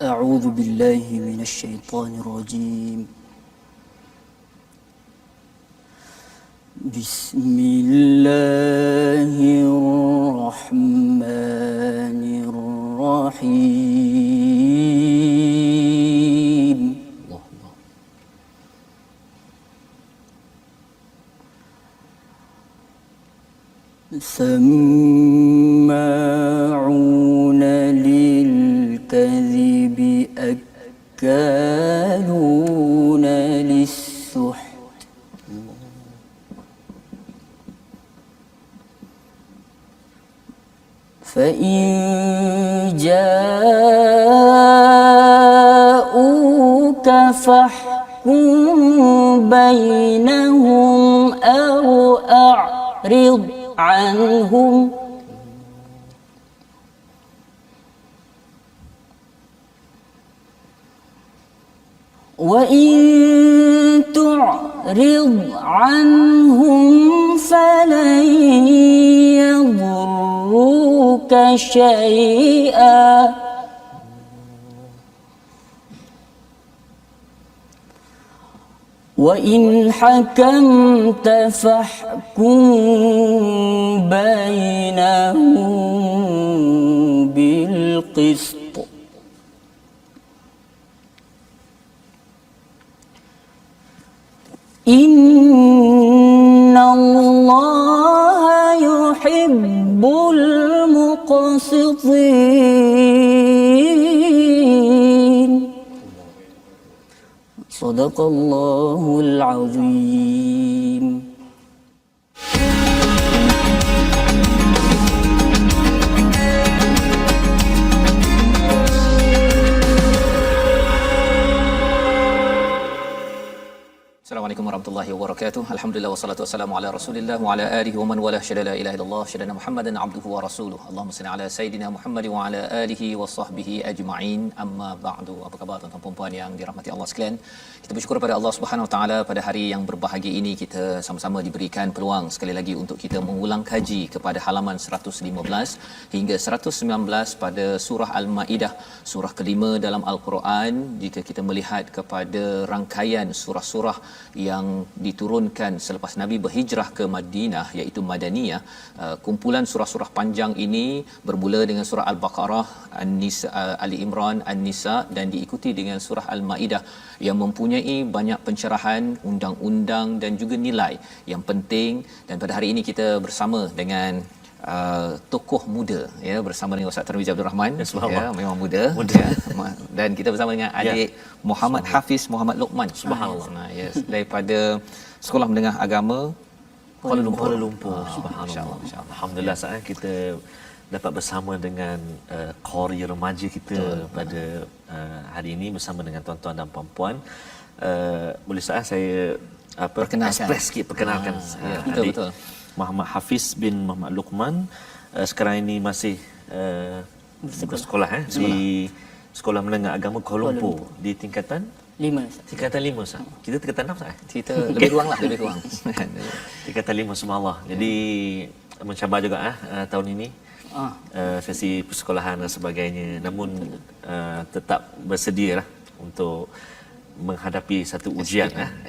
أعوذ بالله من الشيطان الرجيم. بسم الله الرحمن الرحيم. سماعون للكذب أكالون للسحت فإن جاءوك فاحكم بينهم أو أعرض عنهم وإن تعرض عنهم فلن يضروك شيئا وإن حكمت فاحكم بينهم بالقسط إن الله يحب المقسطين. صدق الله العظيم. Assalamualaikum warahmatullahi wabarakatuh. Alhamdulillah wassalatu wassalamu ala Rasulillah wa ala alihi wa man wala syada la ilaha illallah syadana Muhammadan abduhu wa rasuluh. Allahumma salli ala sayidina Muhammad wa ala alihi wa sahbihi ajma'in. Amma ba'du. Apa khabar tuan-tuan dan puan yang dirahmati Allah sekalian? Kita bersyukur pada Allah Subhanahu wa taala pada hari yang berbahagia ini kita sama-sama diberikan peluang sekali lagi untuk kita mengulang kaji kepada halaman 115 hingga 119 pada surah Al-Maidah, surah kelima dalam Al-Quran. Jika kita melihat kepada rangkaian surah-surah yang diturunkan selepas Nabi berhijrah ke Madinah iaitu Madaniyah, kumpulan surah-surah panjang ini bermula dengan surah Al-Baqarah, An-Nisa, Ali Imran, An-Nisa dan diikuti dengan surah Al-Maidah yang mempunyai banyak pencerahan, undang-undang dan juga nilai yang penting. Dan pada hari ini kita bersama dengan tokoh muda ya, bersama dengan Ustaz Tarmizi Abdul Rahman ya, memang muda. Ya, dan kita bersama dengan adik Muhammad Hafiz Muhammad Luqman, subhanallah, yes, daripada Sekolah Menengah Agama Kuala Lumpur. Subhanallah. Alhamdulillah saat kita dapat bersama dengan qari remaja kita. Betul. Pada hari ini bersama dengan tuan-tuan dan puan-puan. Boleh saya perkenalkan ya, adik betul. Muhammad Hafiz bin Muhammad Luqman, sekarang ini masih bersekolah di Sekolah Menengah Agama Kuala Lumpur di tingkatan 5. Tingkatan 5 Ustaz. Kita tingkatan 6 Ustaz. Kita lebih kurang. Tingkatan 5 subhanallah. Jadi mencabar juga tahun ini. Sesi persekolahan dan sebagainya, namun tetap bersedia lah untuk menghadapi satu ujian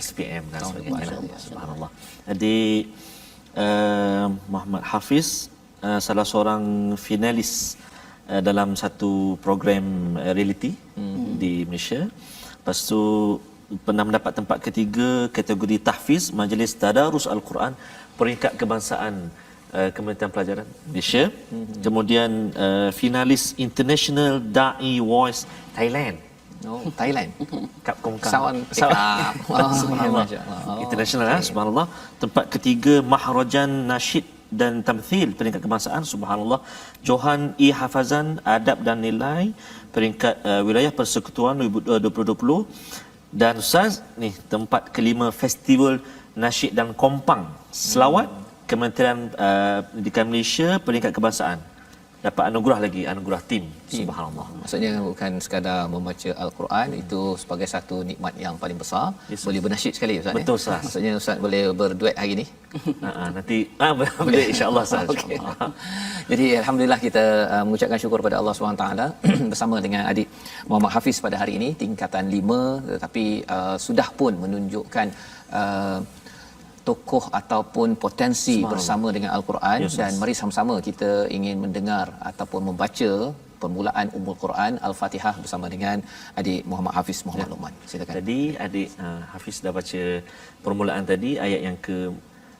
SPM dan sebagainya. Subhanallah. Jadi Muhammad Hafiz salah seorang finalis dalam satu program reality di Malaysia. Lepas tu pernah mendapat tempat ketiga kategori tahfiz Majlis Tadarus Al-Quran peringkat kebangsaan Kementerian Pelajaran Malaysia. Kemudian finalis International Da'i Voice Thailand. Thailand. Kap Kongkang. Subhanallah. International subhanallah. Tempat ketiga Maharajan Nasyid dan Tamthil peringkat kebangsaan, subhanallah. Johan E Hafazan Adab dan Nilai peringkat wilayah persekutuan 2020. Dan Ustaz ni tempat kelima Festival Nasyid dan Kompang Selawat Kementerian Pendidikan Malaysia peringkat kebangsaan. dapat anugerah lagi, anugerah tim. Subhanallah. Maksudnya bukan sekadar membaca Al-Quran, itu sebagai satu nikmat yang paling besar. Boleh bernasyid sekali Ustaz. Betul Ustaz. Maksudnya Ustaz boleh berduet hari ni. Nanti boleh insya-Allah Ustaz. Okay. Jadi alhamdulillah kita mengucapkan syukur pada Allah SWT bersama dengan adik Muhammad Hafiz pada hari ini tingkatan 5, tetapi sudah pun menunjukkan tokoh ataupun potensi bersama dengan Al-Quran. Dan mari sama-sama kita ingin mendengar ataupun membaca permulaan Ummul Quran Al-Fatihah bersama dengan adik Muhammad Hafiz Muhammad Luqman. Silakan. Tadi adik Hafiz dah baca permulaan tadi ayat yang ke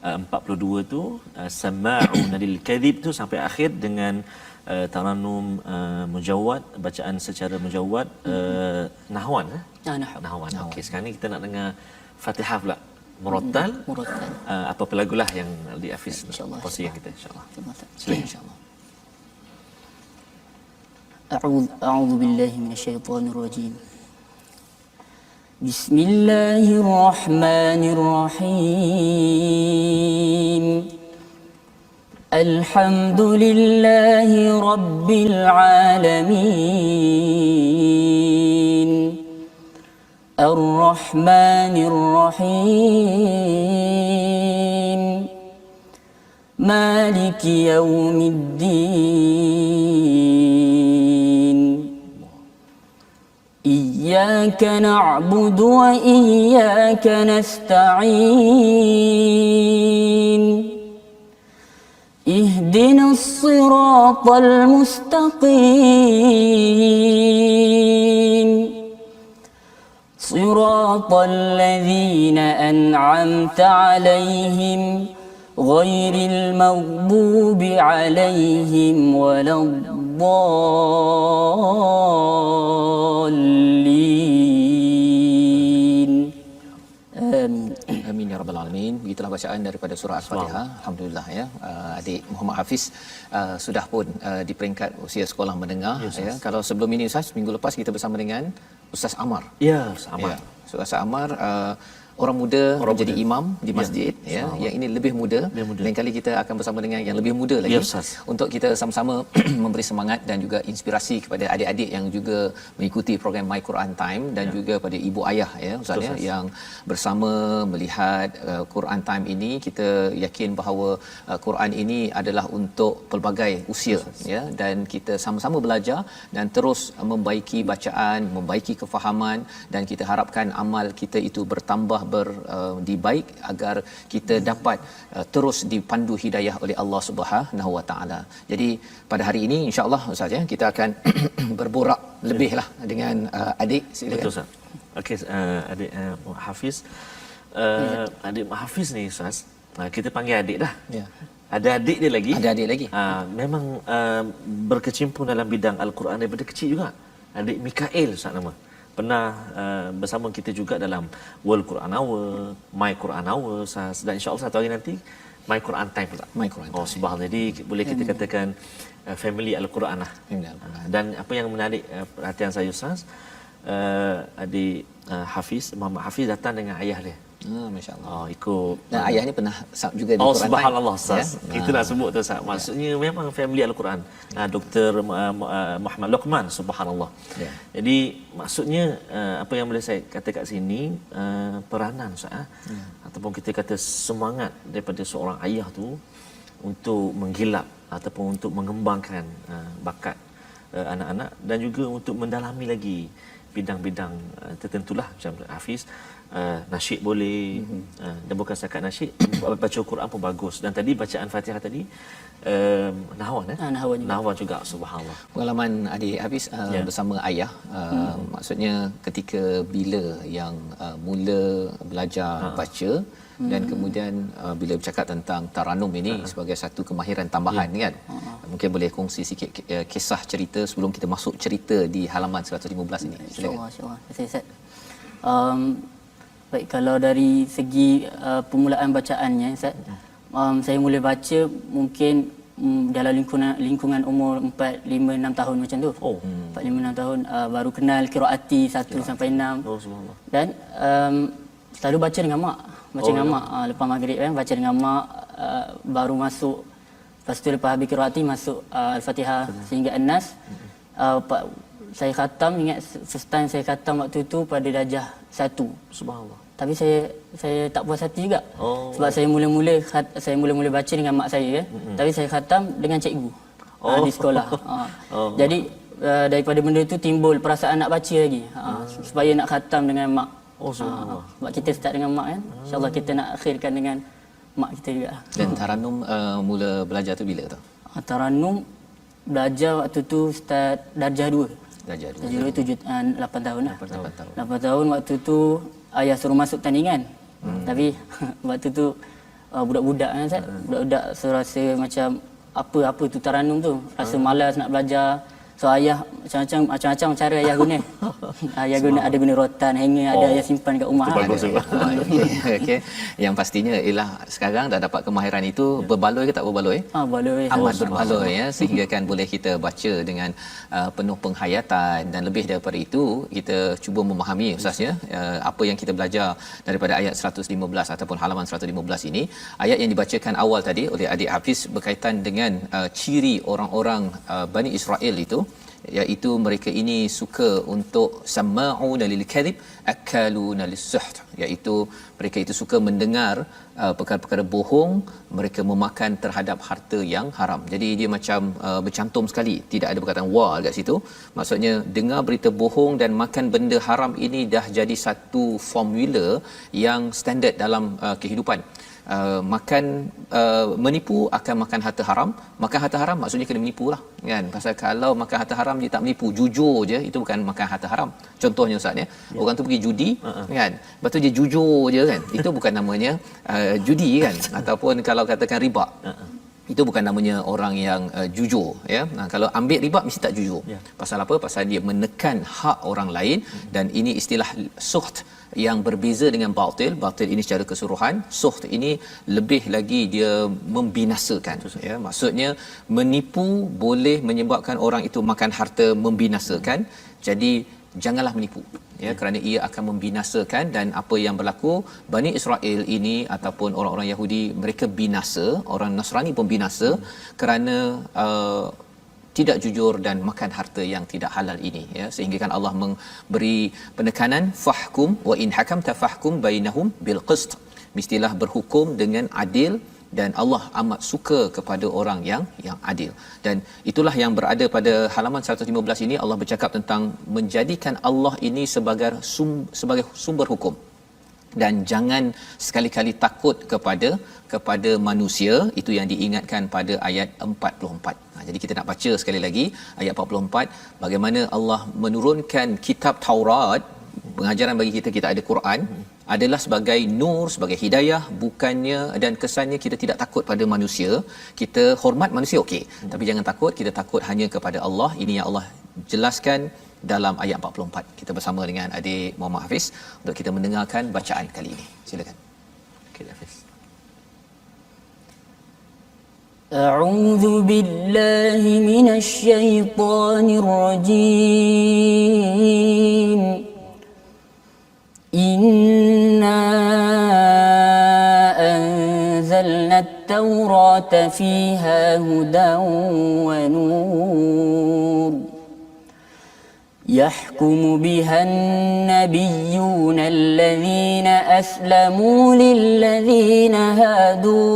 42 tu, sama'una lil kadhib tu sampai akhir dengan taranum mujawwad, bacaan secara mujawwad, nahwan. Nahwan. Okey, sekarang ni kita nak dengar Fatihah pula. Murattal. Apa lagulah yang di Hafiz kongsi yang kita insya-Allah. Silakan insya-Allah. أعوذ بالله من الشيطان الرجيم. بسم الله الرحمن الرحيم. الحمد لله رب العالمين. الرحمن الرحيم. مالك يوم الدين. إياك نعبد وإياك نستعين. اهدنا الصراط المستقيم. صراط الذين أنعمت عليهم غير المغضوب عليهم ولا الضالين. آمين. Amin ya rabbal alamin. Begitulah bacaan daripada surah Al-Fatihah. Alhamdulillah ya. Adik Muhammad Hafiz sudah pun di peringkat usia sekolah menengah ya. Kalau sebelum ini Ustaz, minggu lepas kita bersama dengan Ustaz Amar. Ya, Ustaz Amar. Ya. Ustaz Amar orang muda menjadi imam di masjid ya. Yang ini lebih muda. Lain kali kita akan bersama dengan yang lebih muda lagi untuk kita sama-sama memberi semangat dan juga inspirasi kepada adik-adik yang juga mengikuti program My Quran Time dan juga pada ibu ayah ya Ustaz ya, yang bersama melihat Quran Time ini. Kita yakin bahawa Quran ini adalah untuk pelbagai usia ya, dan kita sama-sama belajar dan terus membaiki bacaan, membaiki kefahaman, dan kita harapkan amal kita itu bertambah dibaik agar kita dapat terus dipandu hidayah oleh Allah Subhanahu Wa Taala. Jadi pada hari ini insya-Allah Ustaz ya, kita akan berborak lebihlah dengan adik. Silakan. Betul Ustaz. Okey, adik Hafiz. Adik Hafiz ni Ustaz, kita panggil adik dah. Ya. Ada adik dia lagi. Ada adik lagi. Memang berkecimpung dalam bidang Al-Quran daripada kecil juga. Adik Mikael Ustaz nama. Pernah bersama kita juga dalam World Quran Hour, My Quran Hour Ustaz, dan insya-Allah satu hari nanti My Quran Time pula. My Quran Time. Subhanallah. Jadi boleh kita katakan family Al-Quran lah. Dan apa yang menarik perhatian saya Ustaz, adik Hafiz, Muhammad Hafiz datang dengan ayah dia. Masya-Allah. Ikut. Dan ayah ni pernah juga di Quran Time. Subhanallah Ustaz. Ya? Itu nak sebut tu Ustaz. Maksudnya memang family Al-Quran. Dr. Muhammad Luqman, subhanallah. Ya. Jadi maksudnya apa yang boleh saya kata kat sini, peranan Ustaz ataupun kita kata semangat daripada seorang ayah tu untuk menggilap ataupun untuk mengembangkan bakat anak-anak dan juga untuk mendalami lagi bidang-bidang tertentulah macam Hafiz. Nasyid boleh, dan bukan setakat nasyid, baca Quran pun bagus. Dan tadi bacaan Fatihah tadi nahwan nahwan juga, subhanallah. Pengalaman adik Hafiz bersama ayah, maksudnya ketika bila yang mula belajar baca dan kemudian bila bercakap tentang taranum ini sebagai satu kemahiran tambahan kan. Mungkin boleh kongsi sikit kisah cerita sebelum kita masuk cerita di halaman 115 ini. Silakan. Insya-Allah. Terima kasih Ustaz. Baik, kalau dari segi permulaan bacaannya Ustaz, saya mula baca mungkin dalam lingkungan umur 4, 5, 6 tahun macam tu. 4, 5, 6 tahun baru kenal qiraati 1 sampai 6. Subhanallah. Dan selalu baca dengan mak. Lepas maghrib kan baca dengan mak, baru masuk Lepas tu lepas habis qiraati masuk Al-Fatihah sehingga An-Nas. Saya khatam, ingat first time saya khatam waktu tu pada darjah 1. Subhanallah. Tapi saya tak puas hati juga. Sebab saya mula-mula baca dengan mak saya ya. Tapi saya khatam dengan cikgu di sekolah. Jadi daripada benda tu timbul perasaan nak baca lagi. Supaya nak khatam dengan mak. Sebab kita start dengan mak kan. InsyaAllah kita nak akhirkan dengan mak kita juga. Dan Tarannum mula belajar tu bila tu? Tarannum belajar waktu tu start darjah 2. Darjah 2. Darjah 2 8 tahun lah. 8 tahun. 8 tahun waktu tu ayah suruh masuk tandingan. Tapi waktu tu budak-budak kan Ustaz. Budak-budak rasa macam apa tu Tarannum tu. Rasa malas nak belajar. So ayah macam-macam cara ayah guna. Ayah ada guna rotan, hanger, ada ayah simpan kat rumah. Bagus juga. Okey. Yang pastinya ialah sekarang dah dapat kemahiran itu, berbaloi ke tak berbaloi? Baloi. Amat berbaloi ya, sehingga kan boleh kita baca dengan penuh penghayatan, dan lebih daripada itu kita cuba memahami Ustaz ya, apa yang kita belajar daripada ayat 115 ataupun halaman 115 ini. Ayat yang dibacakan awal tadi oleh adik Hafiz berkaitan dengan ciri orang-orang Bani Israel itu, iaitu mereka ini suka untuk sama'una lil kadhib akaluna lis-suht, iaitu mereka itu suka mendengar perkara-perkara bohong, mereka memakan terhadap harta yang haram. Jadi dia macam bercantum sekali, tidak ada perkataan wa dekat situ. Maksudnya dengar berita bohong dan makan benda haram ini dah jadi satu formula yang standard dalam kehidupan. Menipu akan makan harta haram. Makan harta haram maksudnya kena menipu lah kan. Pasal kalau makan harta haram dia tak menipu, jujur je, itu bukan makan harta haram. Contohnya Ustaz ya, orang tu pergi judi kan, lepas tu dia jujur je kan, itu bukan namanya judi kan. Ataupun kalau katakan riba, itu bukan namanya orang yang jujur ya. Kalau ambil riba mesti tak jujur. Pasal apa? Pasal dia menekan hak orang lain. Dan ini istilah suht yang berbeza dengan batil. Batil ini secara keseluruhan, suht ini lebih lagi dia membinasakan ya. Maksudnya menipu boleh menyebabkan orang itu makan harta, membinasakan. Jadi janganlah menipu ya, kerana ia akan membinasakan. Dan apa yang berlaku, Bani Israel ini ataupun orang-orang Yahudi, mereka binasa, orang Nasrani pun binasa kerana tidak jujur dan makan harta yang tidak halal ini ya. Sehingga kan Allah memberi penekanan fahkum wa in hakamta fahkum bainahum bil qist, mestilah berhukum dengan adil, dan Allah amat suka kepada orang yang adil. Dan itulah yang berada pada halaman 115 ini. Allah bercakap tentang menjadikan Allah ini sebagai sumber hukum, dan jangan sekali-kali takut kepada manusia. Itu yang diingatkan pada ayat 44. Jadi kita nak baca sekali lagi ayat 44, bagaimana Allah menurunkan kitab Taurat, pengajaran bagi kita ada Quran, adalah sebagai nur, sebagai hidayah, bukannya, dan kesannya kita tidak takut pada manusia. Kita hormat manusia okey, tapi jangan takut, kita takut hanya kepada Allah. Ini yang Allah jelaskan dalam ayat 44. Kita bersama dengan adik Muhammad Hafiz untuk kita mendengarkan bacaan kali ini. Silakan. Okey Hafiz. أعوذ بالله من الشيطان الرجيم إنا أنزلنا التوراة فيها هدى ونور يحكم بها النبيون الذين أسلموا للذين هادوا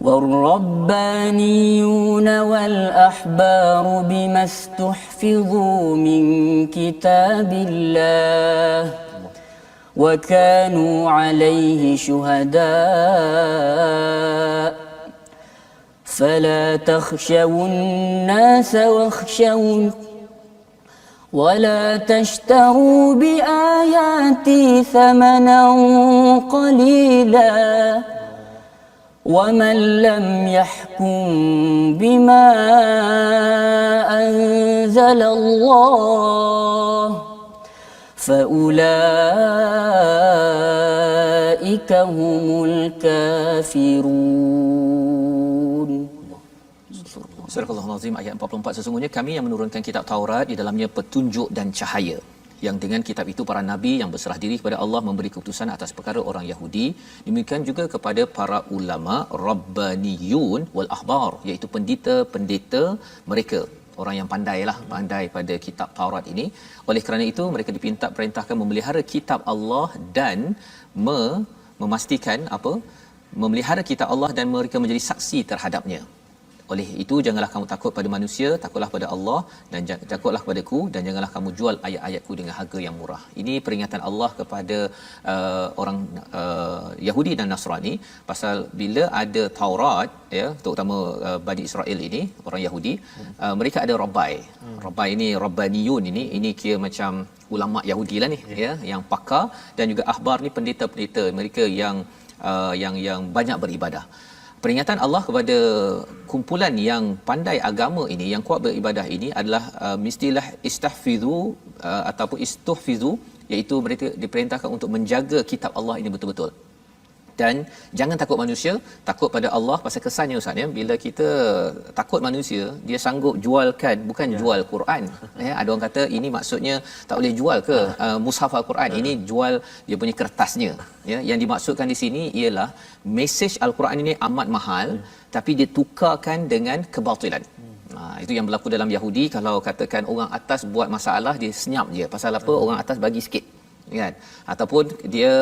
والربانيون والأحبار بما استحفظوا من كتاب الله وكانوا عليه شهداء فلا تخشوا الناس واخشون ولا تشتروا بآياتي ثمنا قليلا ومن لم يحكم بما أنزل الله فأولئك هم الكافرون. Surah Al-Azim ayat 44, sesungguhnya kami yang menurunkan kitab Taurat, di dalamnya petunjuk dan cahaya. yang dengan kitab itu para nabi yang berserah diri kepada Allah memberi keputusan atas perkara orang Yahudi. Demikian juga kepada para ulama rabbaniyun wal ahbar, iaitu pendeta-pendeta mereka, orang yang pandai pada kitab Taurat ini. Oleh kerana itu mereka perintahkan memelihara kitab Allah dan memastikan memelihara kitab Allah dan mereka menjadi saksi terhadapnya. Oleh itu janganlah kamu takut pada manusia, takutlah pada Allah, dan takutlah kepadaku, dan janganlah kamu jual ayat-ayatku dengan harga yang murah. Ini peringatan Allah kepada orang Yahudi dan Nasrani pasal bila ada Taurat, ya, terutama Bani Israel ini orang Yahudi, mereka ada rabbai. Rabbai ini rabbaniyun ini kira macam ulama Yahudi lah ni, ya, yang pakar, dan juga ahbar ni pendeta-pendeta mereka yang banyak beribadah. Peringatan Allah kepada kumpulan yang pandai agama ini, yang kuat beribadah ini adalah mestilah istahfizu ataupun istuhfizu, iaitu mereka diperintahkan untuk menjaga kitab Allah ini betul-betul. Dan jangan takut manusia, takut pada Allah. Pasal kesannya Ustaz, ya, bila kita takut manusia, dia sanggup jualkan, bukan jual Quran, ya. Ada orang kata ini maksudnya tak boleh jual ke mushaf Al-Quran, ini jual dia punya kertasnya, ya. Yang dimaksudkan di sini ialah mesej Al-Quran ini amat mahal, tapi dia tukarkan dengan kebatilan. Itu yang berlaku dalam Yahudi. Kalau katakan orang atas buat masalah, dia senyap je. Pasal apa? Orang atas bagi sikit, kan, ataupun dia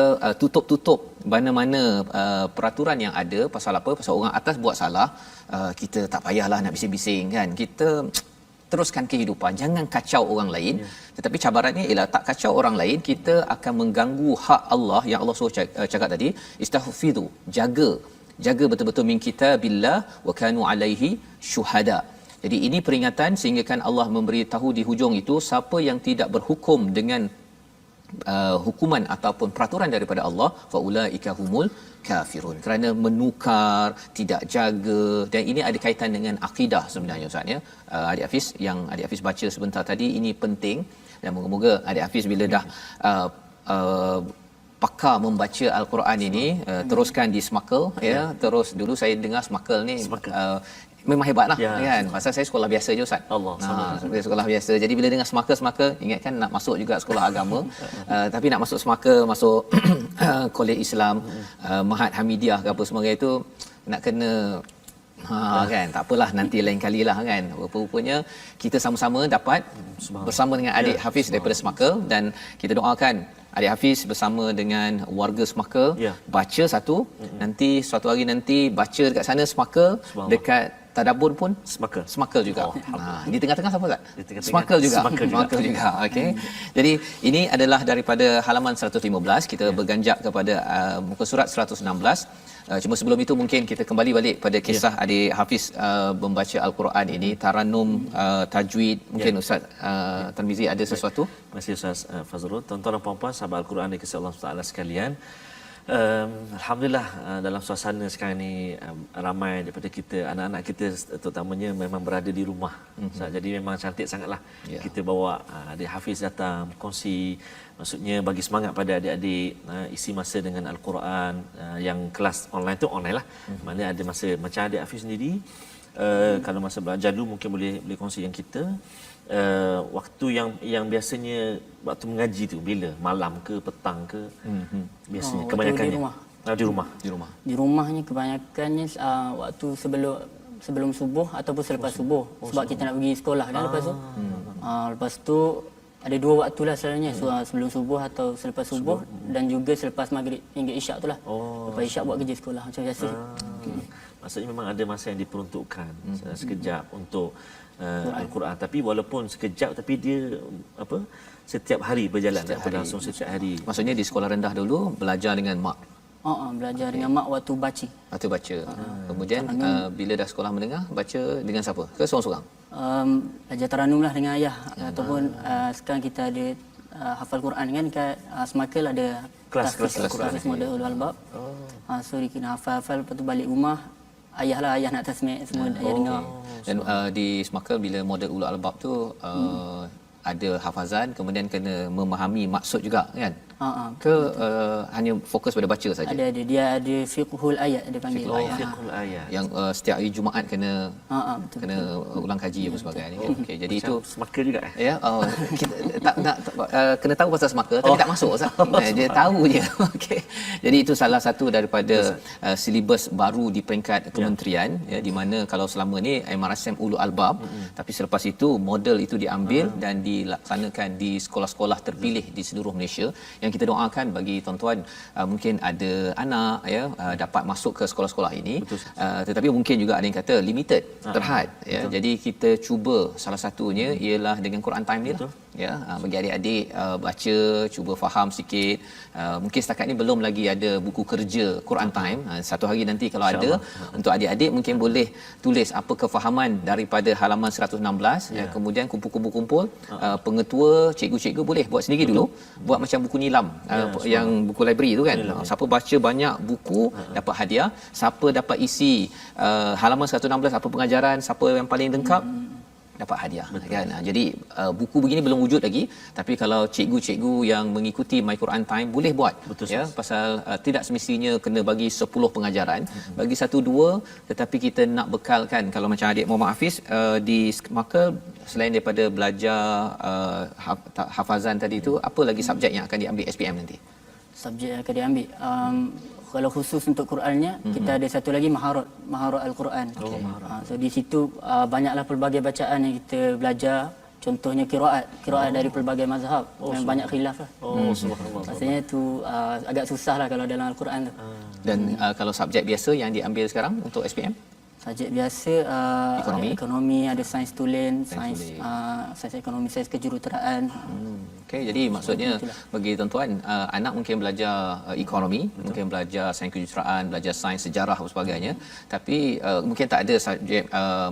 tutup mana-mana peraturan yang ada. Pasal apa? Pasal orang atas buat salah, kita tak payahlah nak bising-bising, kan, kita teruskan kehidupan, jangan kacau orang lain. Tetapi cabarannya ialah tak kacau orang lain, kita akan mengganggu hak Allah yang Allah suruh cakap tadi, istahfizu, jaga betul-betul min kitabillah wa kanu alaihi syuhada. Jadi ini peringatan sehingga kan Allah memberi tahu di hujung itu, siapa yang tidak berhukum dengan hukuman ataupun peraturan daripada Allah, faulaika humul kafirun, kerana menukar, tidak jaga. Dan ini ada kaitan dengan akidah sebenarnya, Ustaz, ya. Adik Hafiz yang adik Hafiz baca sebentar tadi ini penting, dan moga-moga adik Hafiz bila dah pakar membaca Al-Quran ini, teruskan di Smarkle, ya. Terus dulu saya dengar Smarkle ni memang hebatlah, ya, kan. Pasal saya sekolah biasa je, Ustaz. Saya sekolah biasa. Jadi bila dengar Smarkle ingatkan nak masuk juga sekolah agama. Tapi nak masuk Smarkle, masuk Kolej Islam, Mahat Hamidiyah ke apa sebagainya itu nak kena kan, tak apalah, nanti lain kalilah, kan. Rupa-rupanya kita sama-sama dapat bersama dengan adik Hafiz daripada Smarkle, dan kita doakan adik Hafiz bersama dengan warga Smarkle baca satu, nanti suatu hari nanti baca dekat sana Smarkle, dekat Tadabbur pun Smarkle juga. Di tengah-tengah siapa, Ustaz? Smarkle juga. Okey. Jadi ini adalah daripada halaman 115, kita berganjak kepada muka surat 116. Cuma sebelum itu mungkin kita kembali balik pada kisah adik Hafiz membaca Al-Quran ini, taranum, tajwid. Mungkin Ustaz Tarmizi ada sesuatu? Terima kasih Ustaz Fazrul. Tuan-tuan dan puan-puan sahabat Al-Quran dikasihi Allah Taala sekalian. Alhamdulillah, dalam suasana sekarang ni ramai daripada kita, anak-anak kita terutamanya memang berada di rumah. Jadi memang cantik sangatlah kita bawa adik Hafiz datang kongsi, maksudnya bagi semangat pada adik-adik, isi masa dengan Al-Quran. Yang kelas online tu online lah, maknanya ada masa macam adik Hafiz sendiri. Kalau masa belajar dulu mungkin boleh kongsi yang kita waktu yang biasanya waktu mengaji tu bila malam ke petang ke, biasanya kebanyakannya di rumahnya kebanyakannya waktu sebelum subuh ataupun selepas subuh, sebab kita nak pergi sekolah kan lepas tu ada dua waktu lah selalunya, sebelum subuh atau selepas subuh, dan juga selepas maghrib hingga isyak tu lah. Lepas isyak buat kerja sekolah macam biasa. Maksudnya memang ada masa yang diperuntukkan sekejap untuk Al-Quran, tapi walaupun sekejap tapi dia setiap hari berjalan, berlangsung setiap hari. Maksudnya di sekolah rendah dulu belajar dengan mak. Belajar dengan mak waktu baca. Kemudian bila dah sekolah menengah baca dengan siapa? Ke seorang-seorang? Belajar taranum lah dengan ayah, ataupun sekarang kita ada hafal Quran kan, kat Smarkle ada kelas model ulul albab. So dia kena hafal, lepas tu balik rumah ayah nak tasmih semua, ayah dengar. Dan di Smarkle bila model ulul albab tu ada hafazan, kemudian kena memahami maksud juga, kan. ke hanya fokus pada baca saja? Ada dia ada fiqhul ayat dia panggil. Fiqhul ayat. Yang setiap hari Jumaat kena Betul. kena ulang kaji apa sebagainya. Okey, jadi itu Semaka juga ya kita tak kena tahu pasal semaka tapi tak masuk Ustaz. Dia tahu je. Okey. Jadi itu salah satu daripada silibus baru di peringkat kementerian ya, di mana kalau selama ni MRSM ulul albab tapi selepas itu model itu diambil dan dilaksanakan di sekolah-sekolah terpilih di seluruh Malaysia. Yang kita doakan bagi tuan-tuan mungkin ada anak ya dapat masuk ke sekolah-sekolah ini, tetapi mungkin juga ada yang kata limited, terhad ya. Jadi kita cuba salah satunya ialah dengan Quran Time ni lah ya, bagi adik-adik baca, cuba faham sikit. Mungkin setakat ni belum lagi ada buku kerja Quran Time. Satu hari nanti kalau ada untuk adik-adik mungkin boleh tulis apa kefahaman daripada halaman 116 ya, kemudian kumpul-kumpul pengetua, cikgu-cikgu boleh buat sendiri dulu, buat macam buku nilam yang buku library tu kan. Siapa baca banyak buku dapat hadiah, siapa dapat isi halaman 116 apa pengajaran, siapa yang paling lengkap dapat hadiah. Kan. Jadi buku begini belum wujud lagi, tapi kalau cikgu-cikgu yang mengikuti My Quran Time boleh buat. Ya, pasal tidak semestinya kena bagi 10 pengajaran, bagi 1-2, tetapi kita nak bekalkan. Kalau macam adik Muhammad Hafiz di maka selain daripada belajar hafazan tadi tu, apa lagi subjek yang akan diambil SPM nanti? Subjek yang akan diambil kalau khusus untuk Qurannya, kita ada satu lagi maharat Al-Quran. So di situ banyaklah pelbagai bacaan yang kita belajar. Contohnya qiraat dari pelbagai mazhab. Memang banyak khilaf lah. Subhanallah. Rasanya tu agak susah lah kalau dalam Al-Quran tu. Dan kalau subjek biasa yang diambil sekarang untuk SPM? Subjek biasa ekonomi, ada sains tulen, sains ekonomi, sains kejuruteraan. Okey, jadi maksudnya bagi tuan-tuan, anak mungkin belajar ekonomi, mungkin belajar sains kejuruteraan, belajar sains sejarah dan sebagainya, tapi mungkin tak ada subjek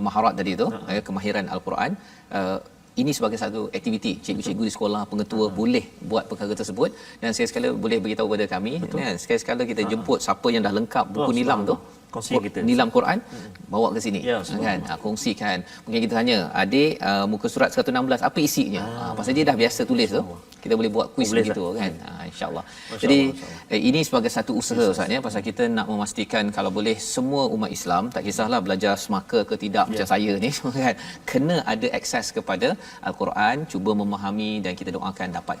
maharat tadi tu, kemahiran Al-Quran. Ini sebagai satu aktiviti cikgu-cikgu di sekolah, pengetua boleh buat perkara tersebut, dan sekali-sekala boleh beritahu kepada kami kan, sekali-sekala kita jemput siapa yang dah lengkap buku nilam tu, nilam Quran, bawa ke sini kan, kongsikan. Mungkin kita tanya adik, muka surat 116 apa isinya, pasal dia dah biasa tulis tu, kita boleh buat kuis begitu kan, insya-Allah. Jadi ini sebagai satu usaha Ustaz ya, pasal kita nak memastikan kalau boleh semua umat Islam, tak kisahlah belajar semaka ke tidak macam saya ni kan, kena ada akses kepada Al-Quran, cuba memahami, dan kita doakan dapat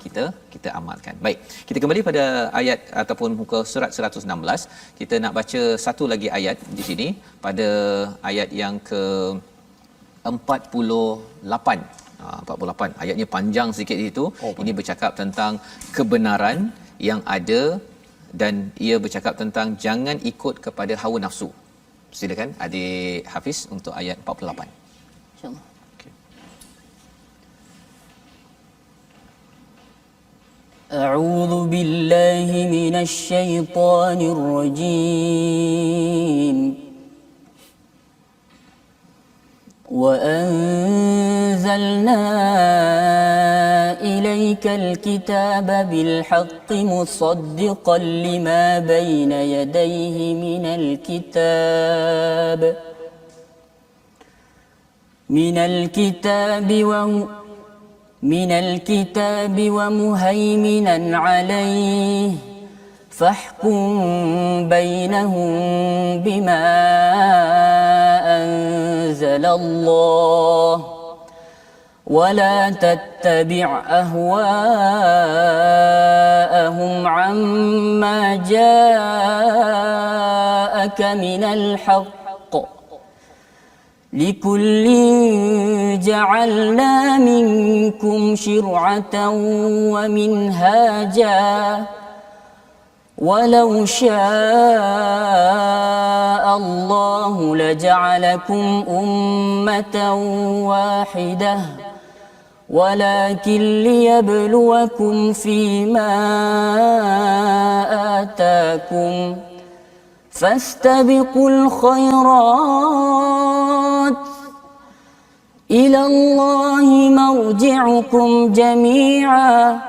kita amalkan. Baik, kita kembali pada ayat ataupun muka surat 116. Kita nak baca satu lagi ayat di sini pada ayat yang ke 48. 48 ayatnya panjang sikit itu. Ini bercakap tentang kebenaran yang ada, dan ia bercakap tentang jangan ikut kepada hawa nafsu. Silakan adik Hafiz untuk ayat 48. InsyaAllah. أعوذ بالله من الشيطان الرجيم وأنزلنا إليك الكتاب بالحق مصدقا لما بين يديه من الكتاب ومهيمنا عليه فاحكم بينهم بما أنزل الله ولا تتبع أهواءهم عما جاءك من الحق لكل جعلنا منكم شرعة ومنهاجا ولو شاء الله لجعلكم أمة واحدة ولكن ليبلوكم فيما آتاكم فاستبقوا الخيرات إلى الله مرجعكم جميعا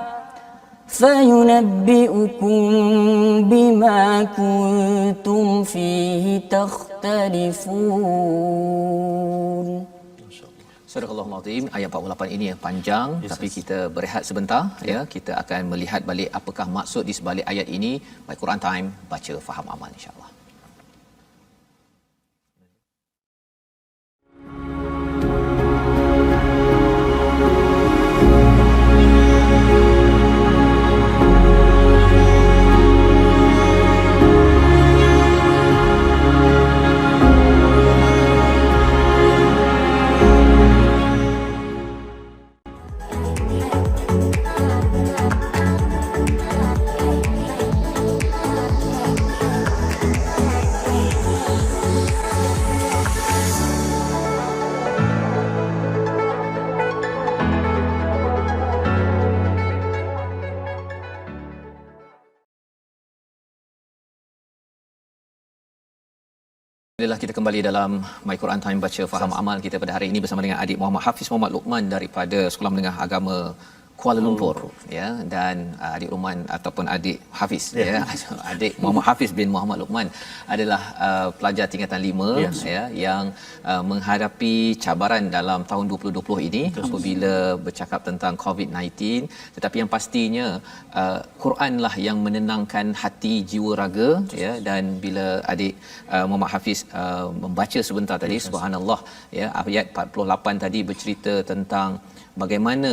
فينبئكم بما كنتم فيه تختلفون. Surah Al-Azim ayat 48 ini yang panjang, tapi kita berehat sebentar ya. Kita akan melihat balik apakah maksud di sebalik ayat ini. Baik, Quran Time, baca faham amal insya-Allah. Alhamdulillah, kita kembali dalam My Quran Time baca faham amal kita pada hari ini bersama dengan adik Muhammad Hafiz Muhammad Luqman daripada Sekolah Menengah Agama Kuala Lumpur ya, dan adik Luqman ataupun adik Hafiz ya, adik Muhammad Hafiz bin Muhammad Luqman adalah pelajar tingkatan 5 ya yang menghadapi cabaran dalam tahun 2020 ini apabila bercakap tentang COVID-19, tetapi yang pastinya Quranlah yang menenangkan hati jiwa raga ya. Dan bila adik Muhammad Hafiz membaca sebentar tadi, subhanallah ya, ayat 48 tadi bercerita tentang bagaimana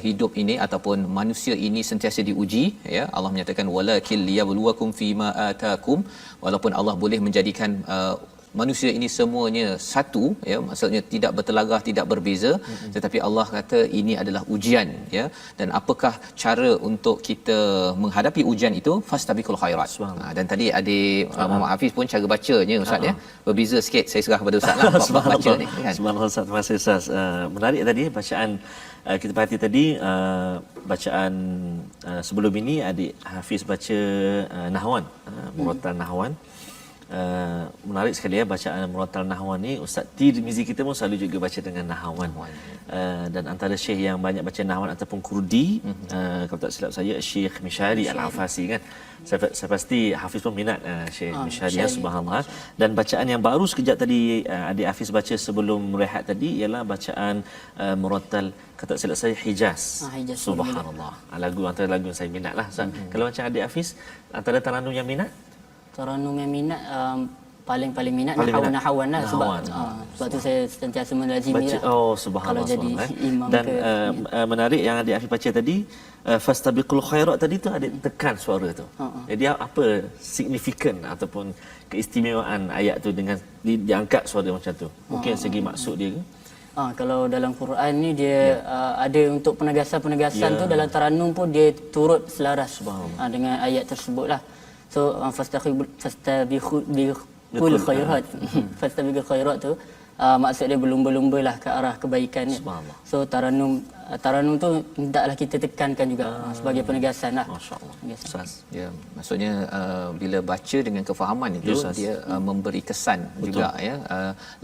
hidup ini ataupun manusia ini sentiasa diuji ya. Allah menyatakan walakil liyabluwakum fima atakum, walaupun Allah boleh menjadikan manusia ini semuanya satu ya, maksudnya tidak bertelagah, tidak berbeza, tetapi Allah kata ini adalah ujian ya. Dan apakah cara untuk kita menghadapi ujian itu? Fastabiqul khairat. Dan tadi adik Muhammad Hafiz pun cara bacanya Ustaz ya berbeza sikit. Saya serah kepada Ustaz lah bab baca ni kan. Subhanallah Ustaz, terima kasih Ustaz. Menarik tadi bacaan kita perhati tadi bacaan sebelum ini adik Hafiz baca Nahwan, murattal Nahwan. Menarik sekali ya bacaan murattal Nahwan ni. Ustaz Tirmizi kita pun selalu juga baca dengan Nahwan. Dan antara syekh yang banyak baca Nahwan ataupun Kurdi, kalau tak silap saya Syekh Mishari Al-Afasi kan. Saya pasti Hafiz pun minat Syekh Mishari ya, subhanallah. Dan bacaan yang baru sekejap tadi adik Hafiz baca sebelum rehat tadi ialah bacaan murattal, kata silap saya Hijaz. Subhanallah. Lagu antara lagu yang saya minat lah Ustaz. Kalau macam adik Hafiz, antara taranum yang minat? Taranum yang minat paling minat Nahwan lah, sebab tu saya sentiasa melazimi lah. Oh subhanallah. Kalau jadi imam dan menarik yang adik Hafiz baca tadi, fastabiqul khairat tadi tu adik tekan suara tu. Jadi apa signifikan ataupun keistimewaan ayat tu dengan diangkat suara macam tu? Mungkin segi maksud dia ke? Kalau dalam Quran ni dia ada untuk penegasan tu, dalam taranum pun dia turut selaras dengan ayat tersebutlah. So fastabiqul khairat. Fastabiqul khairat tu maksud dia berlumba-lumba lah ke arah kebaikan ni. So taranum tu hendaklah kita tekankan juga sebagai penegasan lah. Masya-Allah. Ya, maksudnya bila baca dengan kefahaman itu dia memberi kesan juga ya,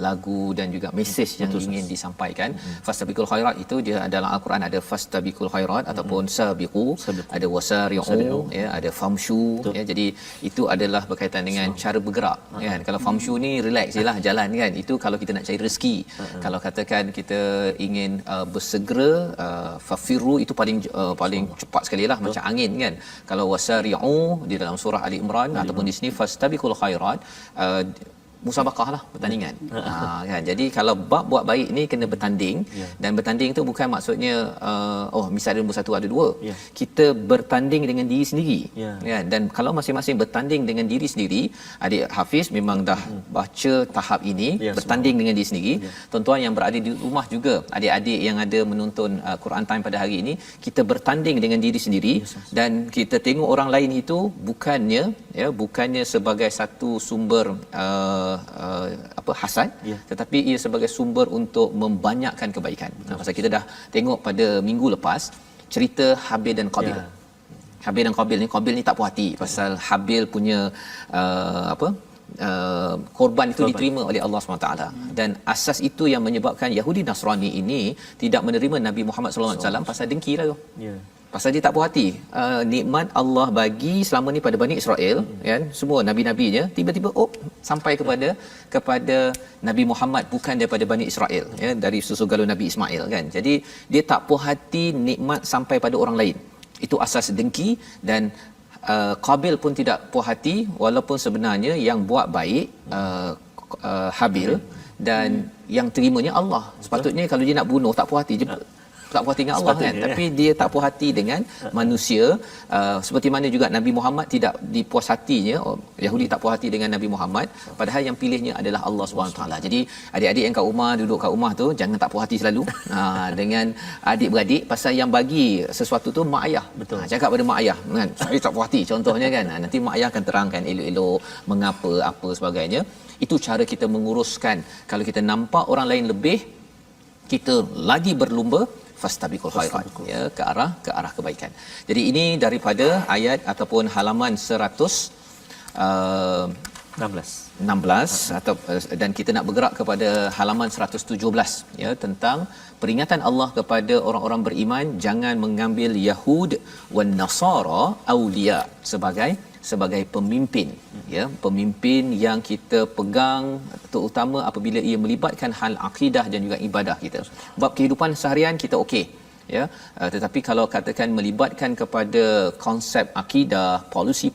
lagu dan juga mesej yang ingin disampaikan. Fastabiqul khairat itu dia dalam Al-Quran ada fastabiqul khairat ataupun sabiqu, ada wasari'u ya, ada famshu ya. Jadi itu adalah berkaitan dengan cara bergerak kan. Kalau famshu ni relax jelah jalan kan. Itu kalau kita nak cari rezeki. Kalau katakan kita ingin bersegera, fafiru itu paling cepat sekali lah, macam angin kan. Kalau wasari'u di dalam surah Ali Imran ataupun di sini fastabiqul khairat, musabaqah lah, pertandingan. Kan. Jadi kalau bab buat baik ni kena bertanding, dan bertanding tu bukan maksudnya misalnya nombor 1 ada 2. Kita bertanding dengan diri sendiri. Kan. Dan kalau masing-masing bertanding dengan diri sendiri, adik Hafiz memang dah baca tahap ini, bertanding dengan diri sendiri. Tuan-tuan yang berada di rumah juga, adik-adik yang ada menonton Quran Time pada hari ini, kita bertanding dengan diri sendiri dan kita tengok orang lain itu bukannya sebagai satu sumber hasad, tetapi ia sebagai sumber untuk membanyakkan kebaikan. Pasal kita dah tengok pada minggu lepas cerita Habil dan Qabil. Habil dan Qabil ni tak puas hati pasal Habil punya korban itu diterima oleh Allah SWT. Dan asas itu yang menyebabkan Yahudi Nasrani ini tidak menerima Nabi Muhammad SAW pasal dengki lah tu. pasal dia tak puas hati nikmat Allah bagi selama ni pada Bani Israel, kan, semua nabi-nabinya, tiba-tiba sampai kepada Nabi Muhammad bukan daripada Bani Israel, ya, dari susu galur Nabi Ismail, kan. Jadi dia tak puas hati nikmat sampai pada orang lain. Itu asas dengki. Dan Qabil pun tidak puas hati walaupun sebenarnya yang buat baik Habil, dan yang terimanya Allah. Sepatutnya kalau dia nak bunuh tak puas hati je, tak puas hati dengan Allah, kan. Tapi dia tak puas hati dengan manusia, seperti mana juga Nabi Muhammad tidak dipuas hatinya, Yahudi tak puas hati dengan Nabi Muhammad, padahal yang pilihnya adalah Allah Subhanahu taala. Jadi adik-adik yang kat rumah, duduk kat rumah tu, jangan tak puas hati selalu dengan adik-beradik, pasal yang bagi sesuatu tu mak ayah. Betul. Cakap pada mak ayah, kan, saya tak puas hati contohnya, kan. Nanti mak ayah akan terangkan elok-elok mengapa apa sebagainya. Itu cara kita menguruskan. Kalau kita nampak orang lain lebih, kita lagi berlumba fastabiqul khairat, ya, ke arah kebaikan. Jadi ini daripada ayat ataupun halaman 116 atau dan kita nak bergerak kepada halaman 117, ya, tentang peringatan Allah kepada orang-orang beriman jangan mengambil Yahud wan Nasara aulia sebagai pemimpin, ya, pemimpin yang kita pegang, terutama apabila ia melibatkan hal akidah dan juga ibadah kita. Bab kehidupan seharian kita okey, ya, tetapi kalau katakan melibatkan kepada konsep akidah,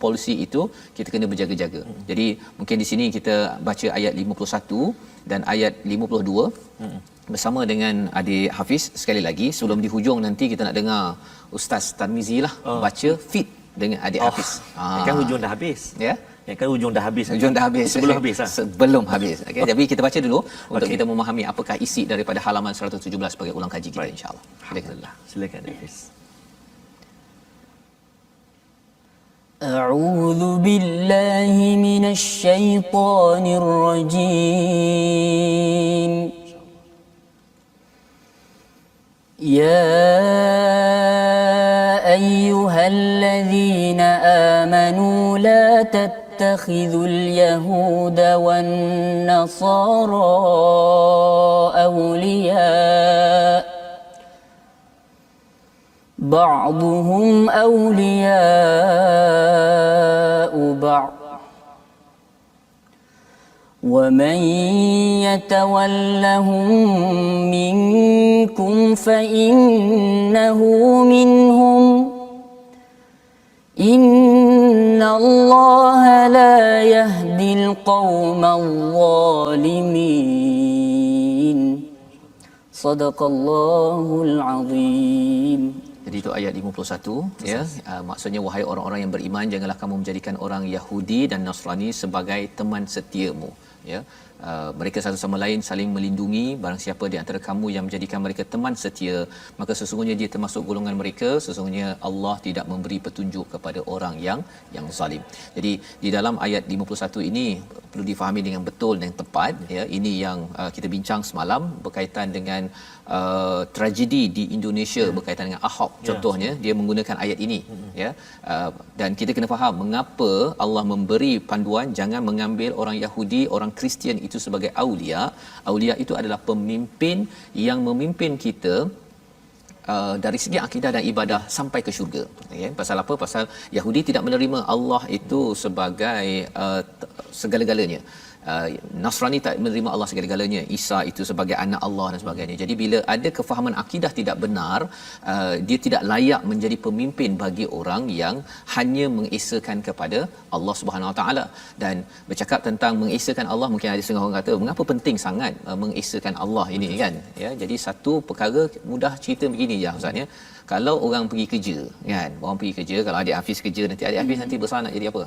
polisi itu, kita kena berjaga-jaga. Jadi mungkin di sini kita baca ayat 51 dan ayat 52 bersama dengan adik Hafiz sekali lagi. Sebelum di hujung nanti kita nak dengar Ustaz Tarmizi lah baca fit dengan adik Hafiz. Kan hujung dah habis. Ya. Ya, kan hujung dah habis. Hujung dah habis. Sebelum habis lah. Sebelum habis. Okey, jadi kita baca dulu untuk kita memahami apakah isi daripada halaman 117 sebagai ulang kaji kita, insya-Allah. Alhamdulillah. Silakan Hafiz. أعوذ بالله من الشيطان الرجيم يا أيها الذين آمنوا لا تتخذوا اليهود والنصارى أولياء بعضهم أولياء بعض ومن يتولهم منكم فإنه منهم إن الله لا يهدي القوم الظالمين صدق الله العظيم. Jadi itu ayat 51, ya. Maksudnya wahai orang-orang yang beriman, janganlah kamu menjadikan orang Yahudi dan Nasrani sebagai teman setiamu, ya. Mereka satu sama lain saling melindungi. Barang siapa di antara kamu yang menjadikan mereka teman setia, maka sesungguhnya dia termasuk golongan mereka. Sesungguhnya Allah tidak memberi petunjuk kepada orang yang zalim. Jadi di dalam ayat 51 ini perlu difahami dengan betul dan tepat, ya. Ini yang kita bincang semalam berkaitan dengan tragedi di Indonesia berkaitan dengan Ahok contohnya, dia menggunakan ayat ini, ya. Dan kita kena faham mengapa Allah memberi panduan jangan mengambil orang Yahudi, orang Kristian itu sebagai aulia. Aulia itu adalah pemimpin yang memimpin kita dari segi akidah dan ibadah sampai ke syurga, ya. Pasal apa? Pasal Yahudi tidak menerima Allah itu sebagai segala-galanya. Nasrani tak menerima Allah segala-galanya, Isa itu sebagai anak Allah dan sebagainya. Jadi bila ada kefahaman akidah tidak benar, dia tidak layak menjadi pemimpin bagi orang yang hanya mengesakan kepada Allah Subhanahu Wa Taala. Dan bercakap tentang mengesakan Allah, mungkin ada setengah orang kata mengapa penting sangat mengesakan Allah ini, kan, ya. Jadi satu perkara mudah cerita begini je Ustaz, ya. Kalau orang pergi kerja, kan, orang pergi kerja, kalau adik Hafiz kerja, nanti adik Hafiz nanti besar nak jadi apa?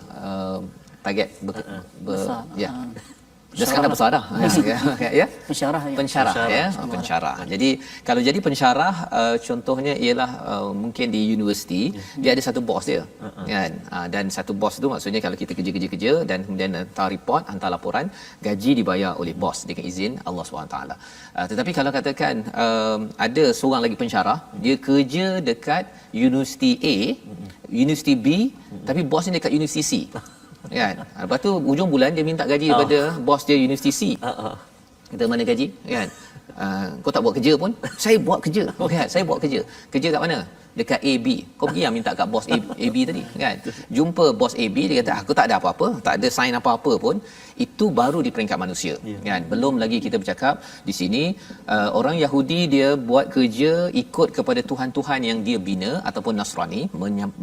Target besar. Ya. Dah sekarang dah besar dah. Ya. Pensyarah, ya. Pensyarah. Jadi kalau jadi pensyarah, contohnya ialah mungkin di universiti dia ada satu bos dia, kan. Dan satu bos tu maksudnya kalau kita kerja dan kemudian hantar report, hantar laporan, gaji dibayar oleh bos dengan izin Allah SWT. Tetapi kalau katakan ada seorang lagi pensyarah, dia kerja dekat universiti A, universiti B, tapi bos ni dekat universiti C. Kan. Lepas tu hujung bulan dia minta gaji daripada bos dia universiti C. Kita mana gaji, kan? Kau tak buat kerja pun, saya buat kerja. Kan? Saya buat kerja. Kerja kat mana? dekat AB. Kau pergi yang minta kat bos AB tadi kan. Jumpa bos AB, dia kata aku tak ada apa-apa, tak ada sign apa-apa pun. Itu baru di peringkat manusia kan. Belum lagi kita bercakap di sini orang Yahudi dia buat kerja ikut kepada tuhan-tuhan yang dia bina ataupun Nasrani,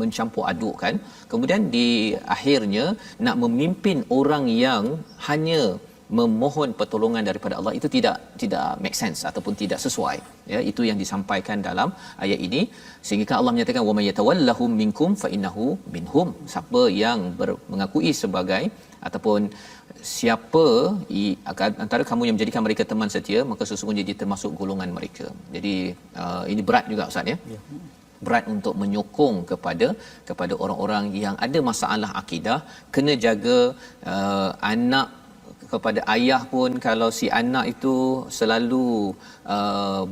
mencampur adukkan. Kemudian di akhirnya nak memimpin orang yang hanya memohon pertolongan daripada Allah, itu tidak make sense ataupun tidak sesuai, ya. Itu yang disampaikan dalam ayat ini, sehingga Allah menyatakan wa may yatawallahum minkum fa innahu minhum. Siapa yang mengakui sebagai ataupun siapa antara kamu yang menjadikan mereka teman setia, maka sesungguhnya dia termasuk golongan mereka. Jadi ini berat juga Ustaz, ya. Berat untuk menyokong kepada orang-orang yang ada masalah akidah. Kena jaga anak kepada ayah pun, kalau si anak itu selalu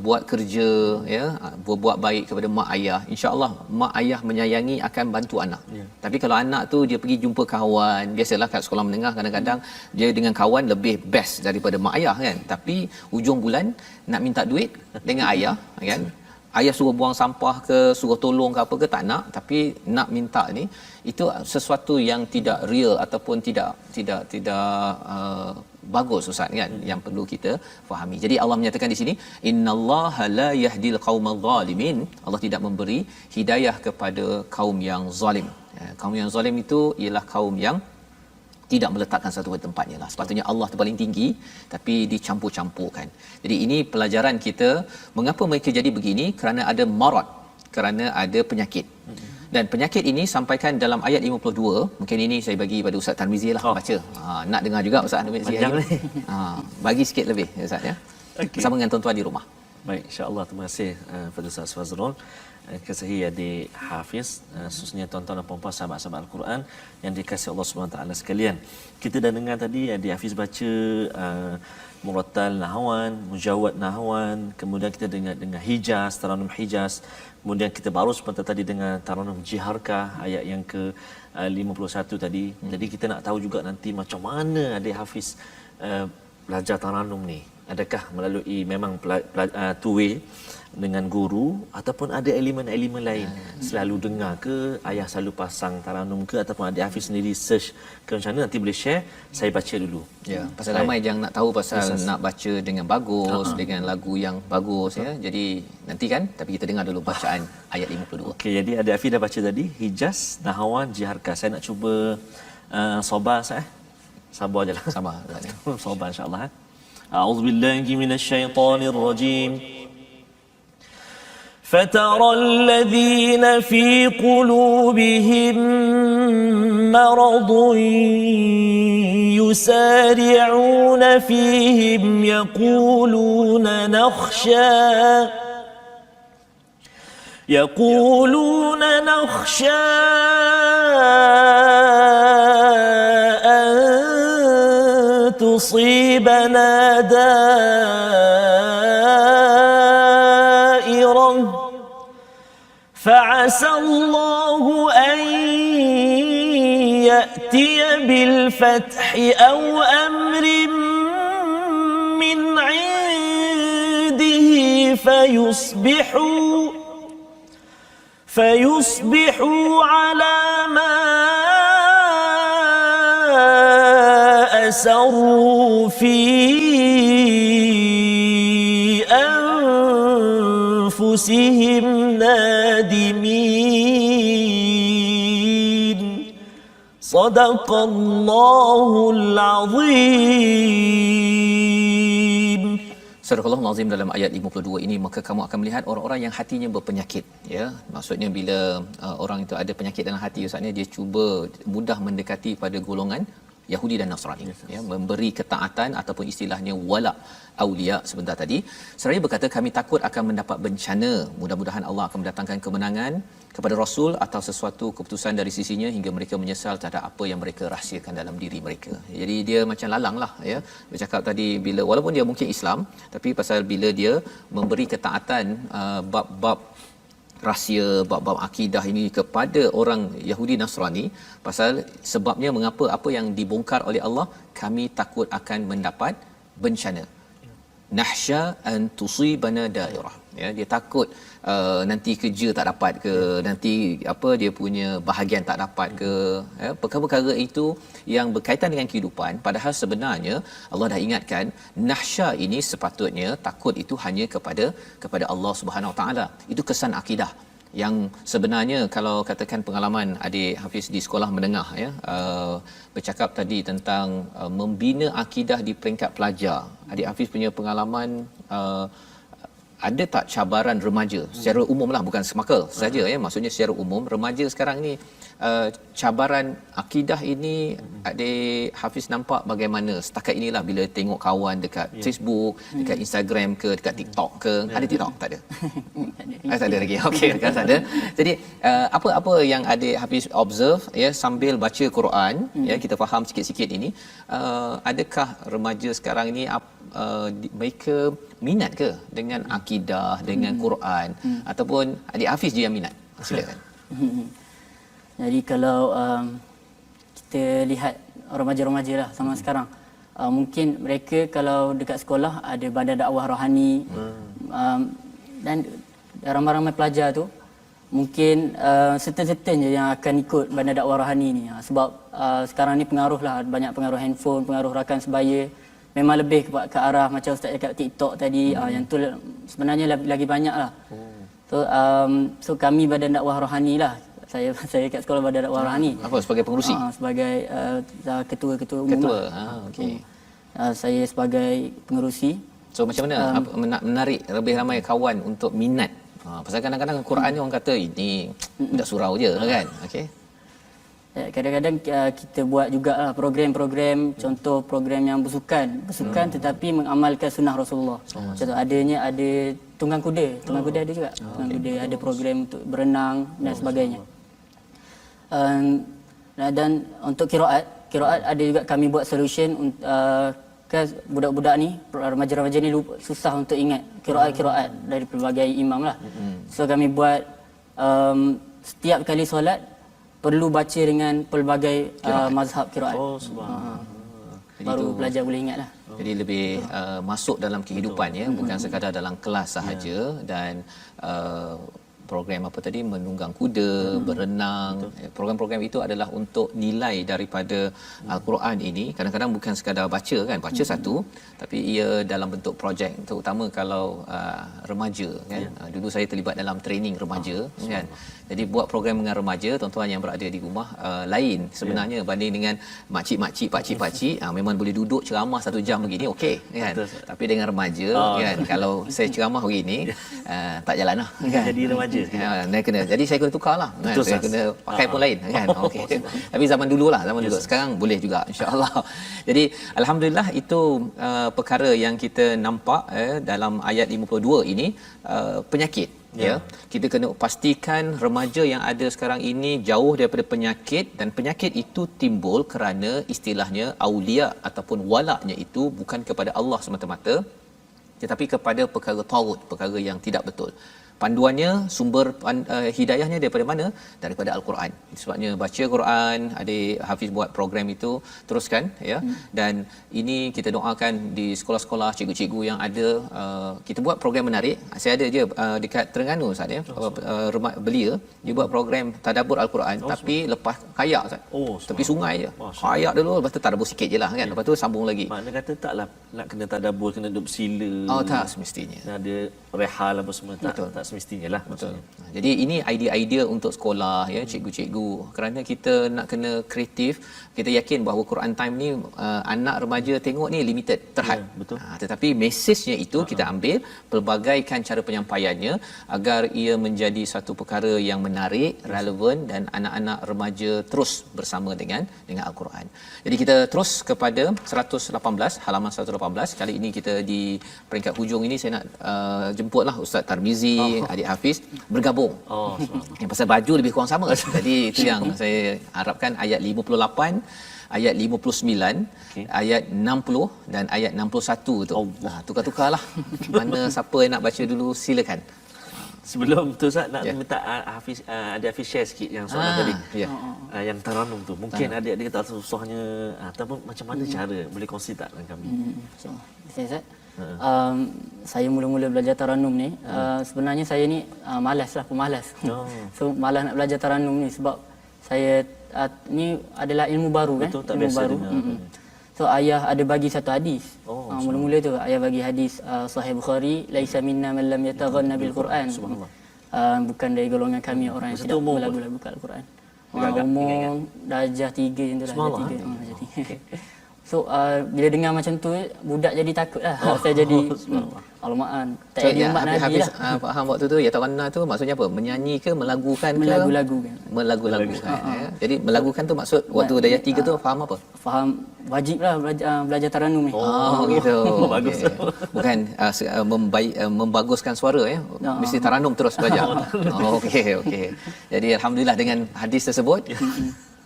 buat kerja, ya, buat baik kepada mak ayah, insya-Allah mak ayah menyayangi akan bantu anak. Tapi kalau anak tu dia pergi jumpa kawan, biasalah kat sekolah menengah kadang-kadang dia dengan kawan lebih best daripada mak ayah kan. Tapi hujung bulan nak minta duit dengan ayah kan. Ayah suruh buang sampah ke, suruh tolong ke apa ke, tak nak. Tapi nak minta ni, itu sesuatu yang tidak real ataupun tidak bagus Ustaz kan, yang perlu kita fahami. Jadi Allah menyatakan di sini, innallaha la yahdil qaumal zalimin. Allah tidak memberi hidayah kepada kaum yang zalim. Kaum yang zalim itu ialah kaum yang tidak meletakkan satu tempatnya lah. Sepatutnya Allah tu paling tinggi, tapi dicampur-campurkan. Jadi ini pelajaran kita, mengapa mereka jadi begini, kerana ada marad, kerana ada penyakit. Dan penyakit ini sampaikan dalam ayat 52. Mungkin ini saya bagi pada Ustaz Tarmizi lah baca. Nak dengar juga Ustaz Tarmizi. Bagi sikit lebih Ustaz, ya. Bersama dengan tuan-tuan di rumah. Baik, insya-Allah. Terima kasih kepada Ustaz Fazrul. Kasihi adik Hafiz, khususnya tuan-tuan dan puan-puan sahabat-sahabat Al-Quran yang dikasihi Allah Subhanahu taala sekalian. Kita dah dengar tadi adik Hafiz baca Murattal Nahwan, Mujawwad Nahwan, kemudian kita dengar Hijaz, Taranum Hijaz. Kemudian kita baru sebentar tadi dengan Taranum Jiharkah ayat yang ke 51 tadi. Jadi kita nak tahu juga nanti macam mana adik Hafiz belajar Taranum ni. Adakah melalui memang two way dengan guru ataupun ada elemen-elemen lain, selalu dengar ke, ayah selalu pasang Taranum ke, ataupun adik Hafiz sendiri search ke macam mana, nanti boleh share, saya baca dulu. Ya, pasal ramai yang nak tahu pasal nak baca dengan bagus, dengan lagu yang bagus, ya. Jadi nanti kan, tapi kita dengar dulu bacaan ayat 52. Okey, jadi adik Hafiz dah baca tadi Hijaz, Nahwan, Jiharkah. Saya nak cuba sabar saya. Sabar ajalah. Sabar. Sabar insya-Allah. A'udzubillahi minasyaitonir rajim. فترى الذين في قلوبهم مرض يسارعون فيهم يقولون نخشى أن تصيبنا دائرة فعسى الله أن يأتي بالفتح أو أمر من عنده فيصبحوا على ما أسروا في أنفسهم نادمين صدق الله العظيم. Surah Al-Azim dalam ayat 52 ini, maka kamu akan melihat orang-orang yang hatinya berpenyakit, ya. Maksudnya bila orang itu ada penyakit dalam hati, ustaznya dia cuba mudah mendekati pada golongan Yahudi dan Nasrani, ya, memberi ketaatan ataupun istilahnya wala aulia sebentar tadi. Seraya berkata kami takut akan mendapat bencana, mudah-mudahan Allah akan mendatangkan kemenangan kepada Rasul atau sesuatu keputusan dari sisinya hingga mereka menyesal terhadap apa yang mereka rahsiakan dalam diri mereka. Jadi dia macam lalang lah, ya. Bercakap tadi bila walaupun dia mungkin Islam, tapi pasal bila dia memberi ketaatan bab-bab rahsia, bab-bab akidah ini kepada orang Yahudi Nasrani, pasal sebabnya mengapa apa yang dibongkar oleh Allah, kami takut akan mendapat bencana. Nahsya an tusibana dairah. ya, dia takut nanti kerja tak dapat ke, nanti apa dia punya bahagian tak dapat ke, ya, perkara-perkara itu yang berkaitan dengan kehidupan. Padahal sebenarnya Allah dah ingatkan nahsya ini sepatutnya takut itu hanya kepada Allah Subhanahu Wa Taala. Itu kesan akidah yang sebenarnya kalau katakan pengalaman adik Hafiz di sekolah menengah, ya, bercakap tadi tentang membina akidah di peringkat pelajar. Adik Hafiz punya pengalaman, ada tak cabaran remaja secara umum lah, bukan semakal saja, ya, maksudnya secara umum remaja sekarang ni, cabaran akidah ini adik Hafiz nampak bagaimana setakat inilah bila tengok kawan dekat Facebook, dekat Instagram ke, dekat TikTok ke. Ada TikTok? Tak ada. Tak ada lagi. Okey, kan tak ada. Jadi apa yang adik Hafiz observe, ya, sambil baca Quran, ya, kita faham sikit-sikit ini, adakah remaja sekarang ini mereka minat ke dengan akidah, dengan Quran, ataupun adik Hafiz je yang minat? Silakan. Jadi kalau kita lihat remaja-remaja lah sama sekarang, mungkin mereka kalau dekat sekolah ada badan dakwah rohani, dan ramai-ramai pelajar tu mungkin certain je yang akan ikut badan dakwah rohani ni, sebab sekarang ni pengaruh lah, banyak pengaruh handphone, pengaruh rakan sebaya, memang lebih ke arah macam Ustaz cakap TikTok tadi, yang tu sebenarnya lagi banyak lah. So kami badan dakwah rohani lah, saya kat sekolah badan dakwah rohani. Apa, sebagai pengerusi? Sebagai ketua umum. Ketua. Lah. Okey. Saya sebagai pengerusi. So macam mana menarik lebih ramai kawan untuk minat? Pasal kadang-kadang Quran ni orang kata ini budak surau je, kan? Okey. Kadang-kadang kita buat jugalah program-program, contoh program yang bersukan tetapi mengamalkan sunnah Rasulullah. Contoh ada tunggang kuda ada juga. Tunggang kuda, ada program untuk berenang dan sebagainya. Dan untuk qiraat ada juga kami buat solution, kan budak-budak ni, remaja-remaja ni susah untuk ingat qiraat dari pelbagai imam lah. So kami buat setiap kali solat perlu baca dengan pelbagai mazhab qiraat. Baru pelajar boleh ingat lah. Jadi lebih masuk dalam kehidupan, ya, bukan sekadar dalam kelas sahaja. Dan program apa tadi, menunggang kuda, berenang, program-program itu adalah untuk nilai daripada Al-Quran ini. Kadang-kadang bukan sekadar baca satu, tapi ia dalam bentuk projek, terutama kalau remaja, kan. Dulu saya terlibat dalam training remaja, kan. Jadi buat program dengan remaja, tuan-tuan yang berada di rumah, lain sebenarnya banding dengan makcik-makcik, pakcik-pakcik, memang boleh duduk ceramah 1 jam begini, okey, kan. Tapi dengan remaja, kan, kalau saya ceramah begini, tak jalan lah, kan. Jadi remaja. Jadi saya kena tukar lah, kan? Saya kena pakai pun lain, kan. Okey. Tapi zaman dulu. Sekarang boleh juga, insya-Allah. Jadi alhamdulillah itu perkara yang kita nampak dalam ayat 52 ini, penyakit. Ya, kita kena pastikan remaja yang ada sekarang ini jauh daripada penyakit, dan penyakit itu timbul kerana istilahnya aulia ataupun walaknya itu bukan kepada Allah semata-mata, tetapi kepada perkara tagut, perkara yang tidak betul. Panduannya, sumber hidayahnya daripada mana? Daripada Al-Quran. Sebabnya baca Quran, adik Hafiz buat program itu, teruskan, ya. Dan ini kita doakan di sekolah-sekolah, cikgu-cikgu yang ada, kita buat program menarik. Saya ada je dekat Terengganu, Ustaz, ya. Belia, dia buat program tadabbur Al-Quran, tapi lepas kayak, Ustaz. Tepi sungai je. Kayak dulu, lepas tu tadabbur sikit je lah, kan. Lepas tu sambung lagi. Makna kata taklah nak kena tadabbur, kena duduk sila. Tak semestinya. Ada rehal apa semua, tak semestinya lah. Betul. Jadi ini idea-idea untuk sekolah, ya, cikgu-cikgu, kerana kita nak kena kreatif. Kita yakin bahawa Quran Time ni anak remaja tengok ni limited, terhad. Betul. Tetapi mesejnya itu kita ambil, pelbagaikan cara penyampaiannya agar ia menjadi satu perkara yang menarik, relevan, dan anak-anak remaja terus bersama dengan Al-Quran. Jadi kita terus kepada 118, halaman 118. Kali ini kita di peringkat hujung ini saya nak jemputlah Ustaz Tarmizi, adik Hafiz bergabung. Yang pasal baju lebih kurang sama. Jadi itu yang saya harapkan, ayat 58, ayat 59, ayat 60 dan ayat 61 tu. Tukar-tukarlah. Mana siapa yang nak baca dulu, silakan. Sebelum tu Ustaz nak Ya. minta Hafiz ada Hafiz share sikit yang soalan tadi. Ya. Yang taranum tu. Mungkin adik-adik tak tahu susahnya ataupun macam mana cara boleh kongsi tak dengan kami? Saya Ustaz. Saya mula-mula belajar taranum ni sebenarnya saya ni malas lah, pemalas. So malas nak belajar taranum ni sebab saya ni adalah ilmu baru kan. Betul, tak ilmu biasa baru. dengar. So ayah ada bagi satu hadis. Mula-mula tu ayah bagi hadis Sahih Bukhari, laisa minna man lam yataghanna bil Quran. Bukan dari golongan kami orang yang Masa tidak tu umur berlagu-lagu Al-Quran. Umur darjah 3 macam tu lah, Subhanallah. darjah 3. Darjah 3. So bila dengar macam tu budak jadi takut lah. Saya jadi alamak tak So, jadi umat Nabi Hafiz lah. faham waktu tu ya taranna tu maksudnya apa? Menyanyi ke melagukan ke? Melagu-lagu kan. Melagu-lagukan. Ya. Jadi melagukan tu maksud waktu darjah 3 tu faham apa? Faham wajib lah belajar taranum ni. Gitu. Bagus. Okey. Bukan membaguskan suara ya. Mesti taranum terus belajar. Okey. Jadi alhamdulillah dengan hadis tersebut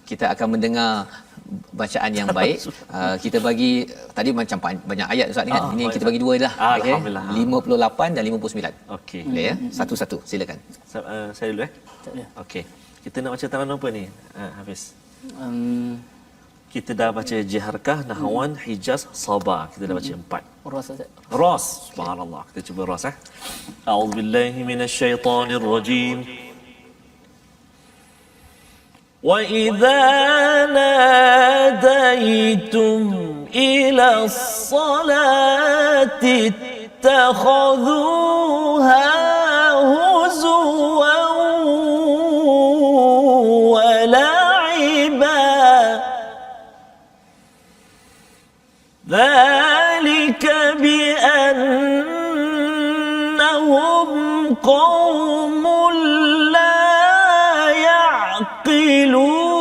kita akan mendengar bacaan yang baik. Kita bagi tadi macam banyak ayat Ustaz ni kan. Ini kita bagi dua dah. Okey. Alhamdulillah. 58 dan 59. Okey. Boleh ya? Satu-satu silakan. Saya dulu Tak boleh. Okey. Kita nak baca taranum apa ni? Hafiz. Um, Kita dah baca Jiharkah, Nahawan, Hijaz, Sabah. Kita dah baca 4. Rasa Ustaz. Ras. Subhanallah. Kita cuba ras A'udzubillahi minasyaitonirrajim. وَإِذَا نَادَيْتُمْ إِلَى الصَّلَاةِ اتَّخَذُوهَا هُزُوًا وَلَعِبًا ذَلِكَ بِأَنَّهُمْ قَوْمٌ لَا يعقلون.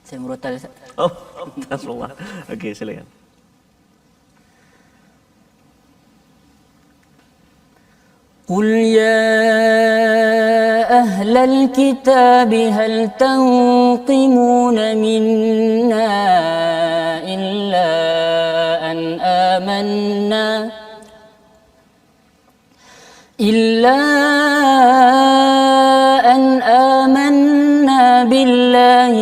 Saya merotal Ustaz. Oh, Rasulullah. Okey, silakan. قل يا أهل الكتاب هل تنقمون منا إلا أن آمنا بالله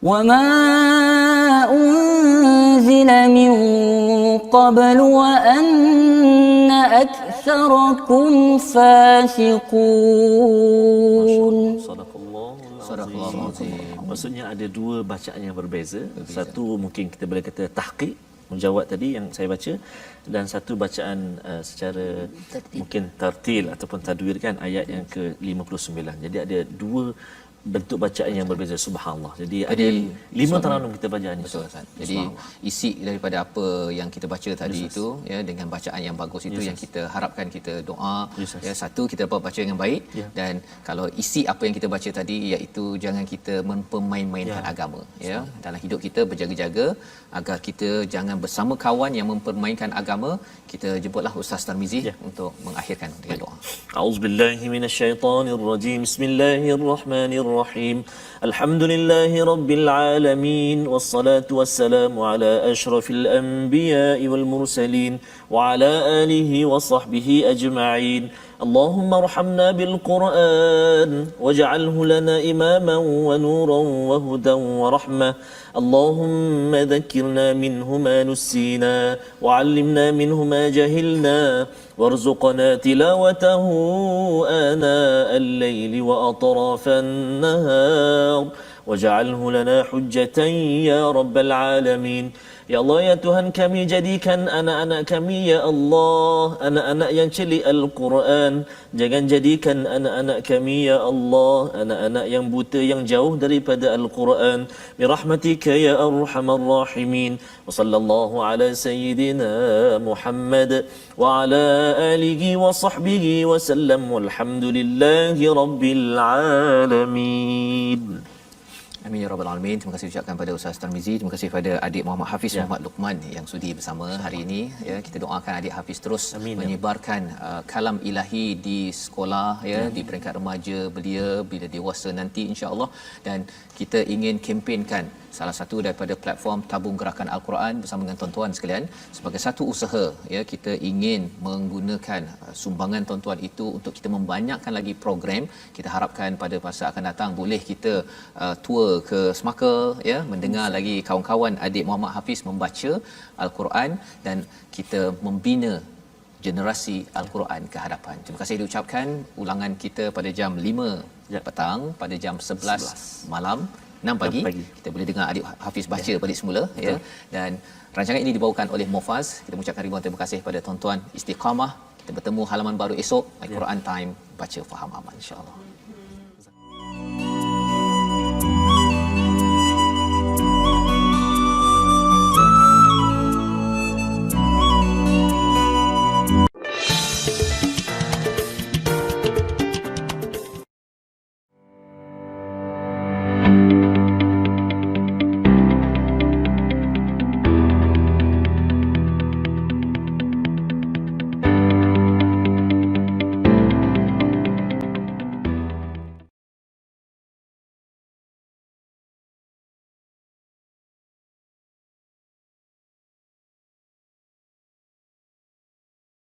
وما أنزل من قبل وأن أكثركم فاسقون. Sadaqallahul Azim. Maksudnya ada dua bacaan yang berbeza. Satu mungkin kita boleh kata tahqiq, menjawab tadi yang saya baca, dan satu bacaan secara mungkin tartil ataupun tadwir kan ayat yang ke-59. Jadi ada dua bentuk bacaan yang berbeza, subhanallah. Jadi ada 5 taranum kita baca ni. Betul Ustaz. Jadi isi daripada apa yang kita baca tadi itu ya dengan bacaan yang bagus itu yang kita harapkan kita doa ya satu kita dapat baca dengan baik dan kalau isi apa yang kita baca tadi iaitu jangan kita mempermain-mainkan agama ya dalam hidup kita berjaga-jaga agar kita jangan bersama kawan yang mempermainkan agama. Kita jemputlah Ustaz Tarmizi untuk mengakhirkan dengan doa. A'udzubillahi minasyaitonirrajim. Bismillahirrahmanirrahim. Alhamdulillahi rabbil alamin wassalatu wassalamu ala asyrafil anbiya'i wal mursalin wa ala alihi wa sahbihi ajma'in. اللهم ارحمنا بالقرآن واجعله لنا إماما ونورا وهدى ورحمة. اللهم ذكرنا منه ما نسينا وعلمنا منه ما جهلنا وارزقنا تلاوته آناء الليل وأطراف النهار واجعله لنا حجة يا رب العالمين. Ya Allah, ya Tuhan kami, jadikan anak-anak kami, ya Allah, anak-anak yang celik Al-Quran. Jangan jadikan anak-anak kami, ya Allah, anak-anak yang buta, yang jauh daripada Al-Quran. Birahmatika ya arhamar rahimin. Wa sallallahu ala sayyidina Muhammad wa ala alihi wa sahbihi wa sallam. Walhamdulillahi rabbil alamin. Amin ya rabbal alamin. Terima kasih ucapkan pada Ustaz Tarmizi, terima kasih pada adik Muhammad Hafiz Muhammad Luqman yang sudi bersama hari ini ya. Kita doakan adik Hafiz terus menyebarkan kalam ilahi di sekolah ya, di peringkat remaja belia, bila dewasa nanti insya-Allah. Dan kita ingin kempenkan salah satu daripada platform tabung gerakan Al-Quran bersama dengan tuan-tuan sekalian sebagai satu usaha ya, kita ingin menggunakan sumbangan tuan-tuan itu untuk kita membanyakkan lagi program. Kita harapkan pada masa akan datang boleh kita tour ke Semaka ya, mendengar lagi kawan-kawan adik Muhammad Hafiz membaca Al-Quran dan kita membina generasi Al-Quran ke hadapan. Terima kasih diucapkan. Ulangan kita pada jam 5 petang, pada jam 11 malam, 6 pagi kita boleh dengar adik Hafiz baca balik semula ya. Dan rancangan ini dibawakan oleh Mufaz. Kita mengucapkan ribuan terima kasih pada tuan-tuan Istiqamah. Kita bertemu halaman baru esok, Al-Quran Time, baca faham amal insya-Allah.